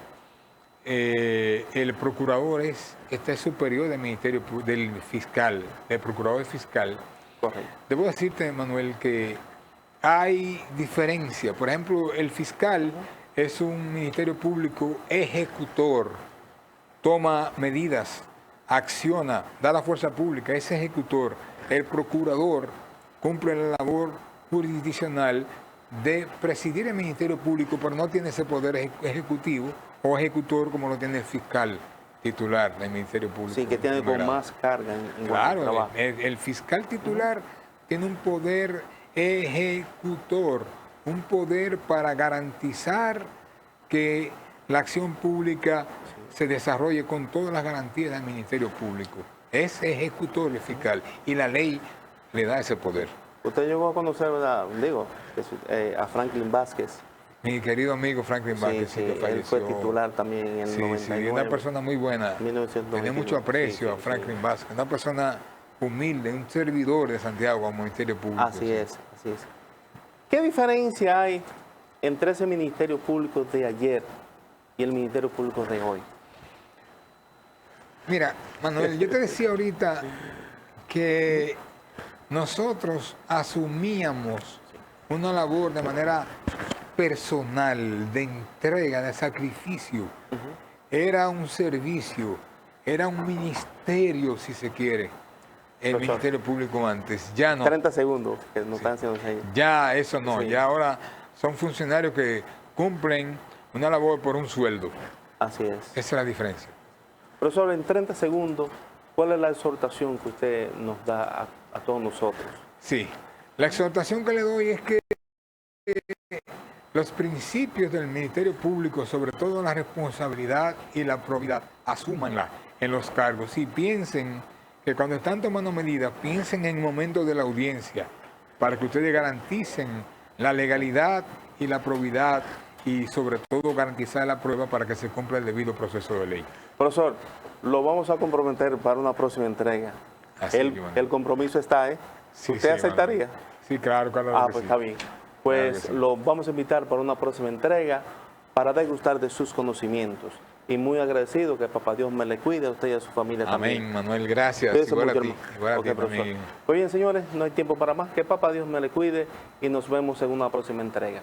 el procurador está superior del ministerio del fiscal, del procurador fiscal. Correcto. Debo decirte, Manuel, que hay diferencia. Por ejemplo, el fiscal es un ministerio público ejecutor, toma medidas, acciona, da la fuerza pública, es ejecutor. El procurador cumple la labor jurisdiccional de presidir el ministerio público, pero no tiene ese poder ejecutivo o ejecutor como lo tiene el fiscal titular del Ministerio Público. Sí, que tiene con más carga en claro, trabajo. El fiscal titular tiene un poder ejecutor, un poder para garantizar que la acción pública se desarrolle con todas las garantías del Ministerio Público. Es ejecutor el fiscal y la ley le da ese poder. Usted llegó a conocer, ¿verdad? Digo, a Franklin Vázquez. Mi querido amigo Franklin Vázquez, sí, que falleció. Él fue titular también en el 99. Sí, una persona muy buena. 1999. Tenía mucho aprecio a Franklin Vázquez, una persona humilde, un servidor de Santiago al Ministerio Público. Así es. ¿Qué diferencia hay entre ese Ministerio Público de ayer y el Ministerio Público de hoy? Mira, Manuel, yo te decía ahorita que nosotros asumíamos una labor de manera personal, de entrega, de sacrificio. Era un servicio, era un ministerio, si se quiere, el Ministerio Público antes. Ya no. 30 segundos, que no están haciendo ahí. Ya eso no, ya ahora son funcionarios que cumplen una labor por un sueldo. Así es. Esa es la diferencia. Profesor, en 30 segundos, ¿cuál es la exhortación que usted nos da a todos nosotros? Sí, la exhortación que le doy es que los principios del Ministerio Público, sobre todo la responsabilidad y la probidad, asúmanla en los cargos y piensen que cuando están tomando medidas, piensen en el momento de la audiencia para que ustedes garanticen la legalidad y la probidad y sobre todo garantizar la prueba para que se cumpla el debido proceso de ley. Profesor, lo vamos a comprometer para una próxima entrega. El compromiso está, ¿eh? Sí, ¿Usted aceptaría? Sí, claro, claro. Pues sí. está bien. Pues Claro que sí. lo vamos a invitar para una próxima entrega para degustar de sus conocimientos. Y muy agradecido que Papá Dios me le cuide a usted y a su familia también. Amén, Manuel, gracias. Cuídense Igual a mucho, ti. hermano. Igual a Ok, ti, profesor. amén. Pues bien, señores, no hay tiempo para más. Que Papá Dios me le cuide y nos vemos en una próxima entrega.